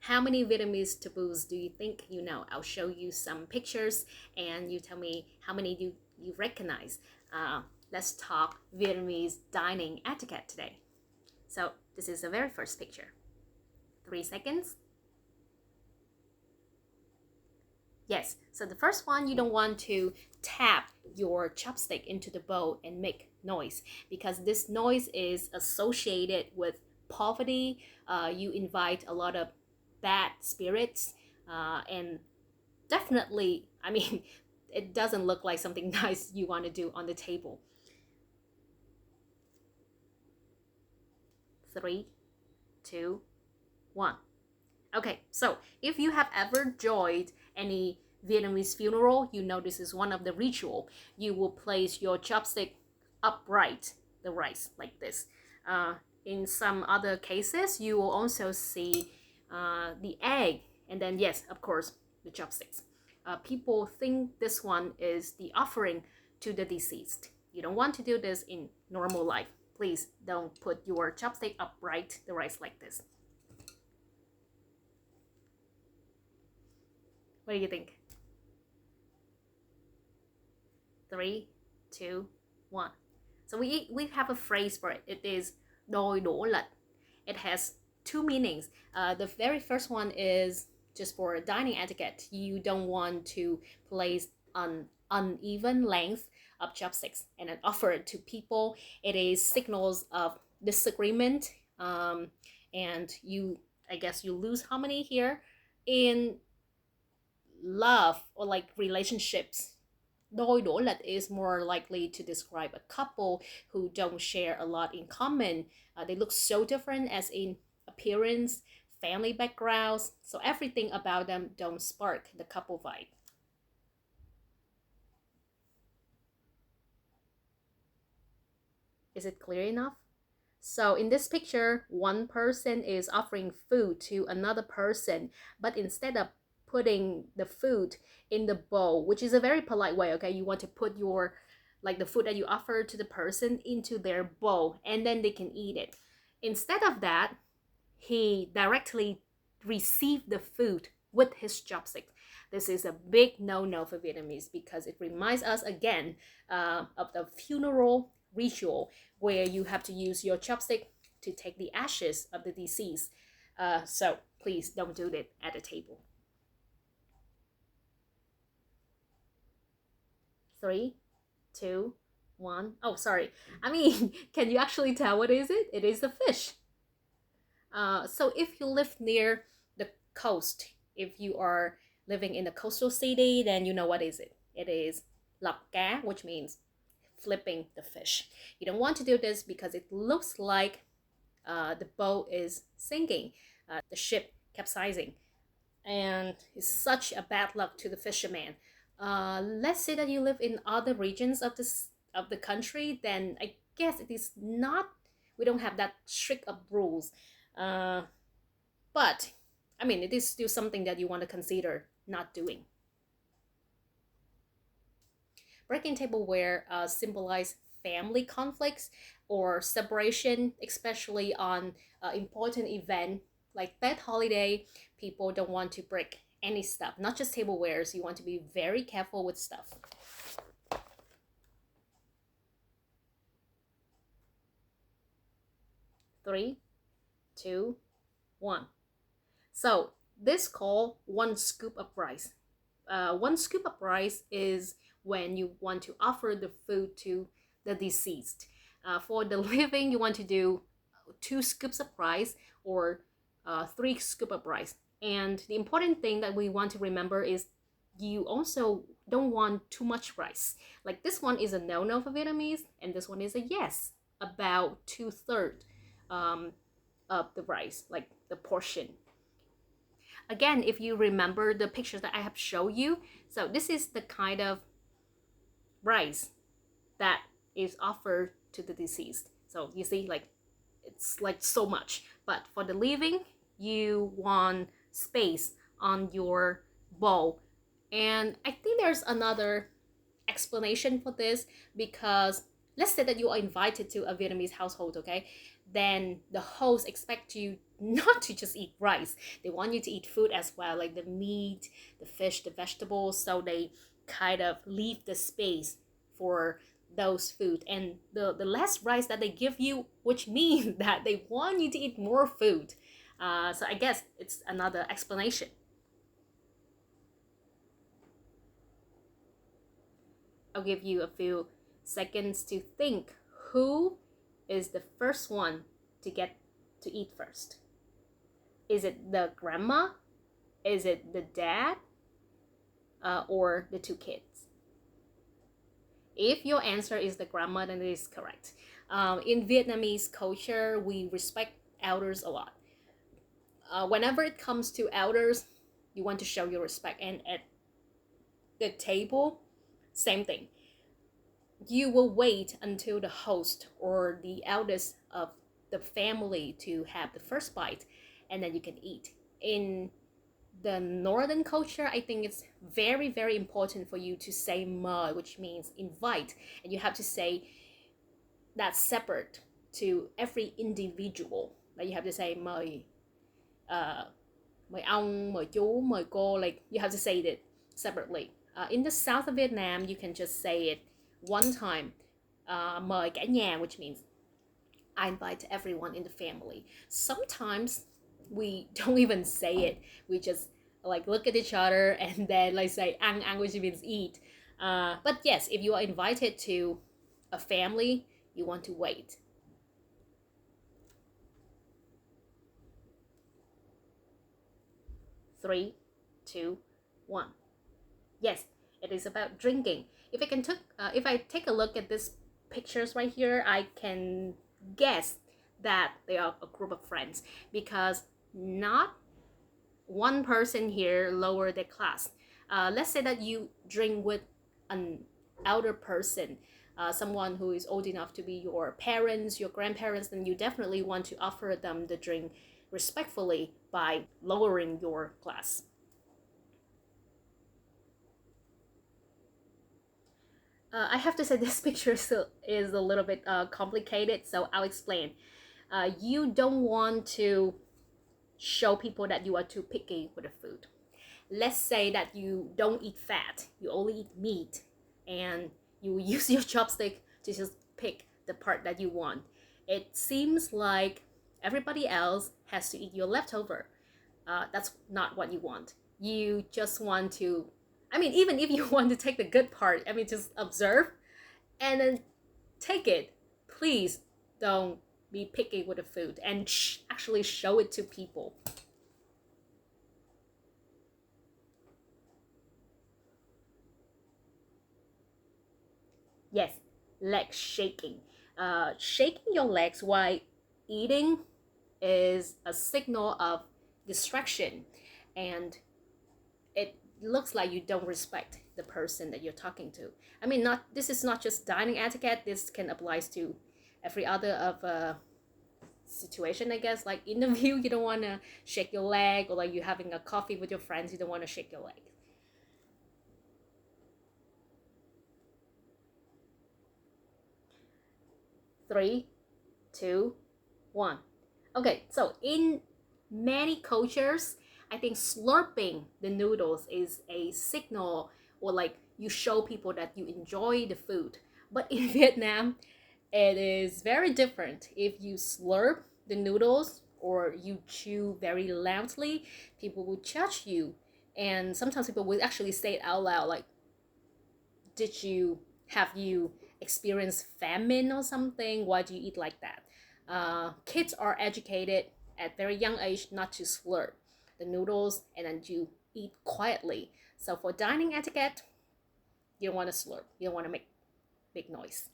How many Vietnamese taboos do you think you know? I'll show you some pictures and you tell me how many do you recognize. Let's talk Vietnamese dining etiquette today. So this is the very first picture. 3 seconds. Yes, so the first one, you don't want to tap your chopstick into the bowl and make noise because this noise is associated with poverty. You invite a lot of bad spirits, and definitely, I mean, it doesn't look like something nice you want to do on the table. 3, 2, 1. Okay, so if you have ever joined any Vietnamese funeral, you know this is one of the ritual. You will place your chopstick upright, the rice like this. In some other cases, you will also see the egg, and then yes, of course, the chopsticks. People think this one is the offering to the deceased. You don't want to do this in normal life. Please don't put your chopstick upright, the rice like this. What do you think? 3, 2, 1. So we have a phrase for it. It is đôi đũa lệch. It has two meanings. The very first one is just for dining etiquette. You don't want to place an uneven length of chopsticks and then offer it to people. It is signals of disagreement, and I guess you lose harmony here. In love or like relationships, đôi đũa lệch is more likely to describe a couple who don't share a lot in common. They look so different as in appearance, family backgrounds, so everything about them don't spark the couple vibe. Is it clear enough? So in this picture, one person is offering food to another person, but instead of putting the food in the bowl, which is a very polite way, okay? You want to put your, like the food that you offer to the person into their bowl and then they can eat it. Instead of that, he directly received the food with his chopsticks. This is a big no-no for Vietnamese because it reminds us again of the funeral ritual where you have to use your chopstick to take the ashes of the deceased. So please don't do that at the table. 3, 2, 1. Oh, sorry. I mean, can you actually tell what is it? It is a fish. So if you live near the coast, if you are living in a coastal city, then you know what is it. It is lọc cá, which means flipping the fish. You don't want to do this because it looks like the boat is sinking, the ship capsizing, and it's such a bad luck to the fisherman. Let's say that you live in other regions of the country, then I guess it is not. We don't have that strict of rules, but I mean it is still something that you want to consider not doing. Breaking tableware symbolize family conflicts or separation, especially on important event like that holiday. People don't want to break any stuff, not just tablewares. You want to be very careful with stuff. 3, 2, 1. So this called one scoop of rice. One scoop of rice is when you want to offer the food to the deceased. For the living, you want to do 2 scoops of rice or 3 scoops of rice. And the important thing that we want to remember is you also don't want too much rice. Like this one is a no-no for Vietnamese, and this one is a yes, about 2/3 of the rice, like the portion. Again, if you remember the pictures that I have shown you, so this is the kind of rice that is offered to the deceased. So you see, like it's like so much. But for the living, you want space on your bowl. And I think there's another explanation for this because let's say that you are invited to a Vietnamese household, okay? Then the host expect you not to just eat rice. They want you to eat food as well, like the meat, the fish, the vegetables. So they kind of leave the space for those food, and the less rice that they give you, which means that they want you to eat more food. So I guess it's another explanation. I'll give you a few seconds to think. Who is the first one to get to eat first? Is it the grandma? Is it the dad? Or the two kids? If your answer is the grandma, then it is correct. In Vietnamese culture, we respect elders a lot. Whenever it comes to elders, you want to show your respect. And at the table, same thing. You will wait until the host or the eldest of the family to have the first bite, and then you can eat. In the northern culture, I think it's very, very important for you to say mời, which means invite, and you have to say that separate to every individual. Like you have to say mời, mời ông, mời chú, mời cô. Like you have to say it separately. In the south of Vietnam, you can just say it one time. Mời cả nhà, which means I invite everyone in the family. Sometimes we don't even say it. We just like look at each other and then like say ăn, which means eat. But yes, if you are invited to a family, you want to wait. Three, two, one. Yes, it is about drinking. If I take a look at these pictures right here, I can guess that they are a group of friends, because not one person here lower their class. Let's say that you drink with an elder person, someone who is old enough to be your parents, your grandparents, then you definitely want to offer them the drink respectfully by lowering your class. I have to say this picture is a little bit complicated, so I'll explain. You don't want to show people that you are too picky with the food. Let's say that you don't eat fat, you only eat meat, and you use your chopstick to just pick the part that you want. It seems like everybody else has to eat your leftover. That's not what you want. You just want to, I mean, even if you want to take the good part, I mean, just observe and then take it. Please don't be picky with the food and actually show it to people. Yes, leg shaking. Shaking your legs while eating is a signal of distraction, and it looks like you don't respect the person that you're talking to. I mean, not this is not just dining etiquette. This can apply to every other of situation, I guess. Like interview, you don't want to shake your leg, or like you're having a coffee with your friends, you don't want to shake your leg. Three, two, one. Okay, so in many cultures, I think slurping the noodles is a signal, or like you show people that you enjoy the food. But in Vietnam, it is very different. If you slurp the noodles or you chew very loudly, people will judge you. And sometimes people will actually say it out loud, like, have you experienced famine or something? Why do you eat like that? Kids are educated at very young age not to slurp the noodles, and then you eat quietly. So for dining etiquette, you don't want to slurp. You don't want to make big noise.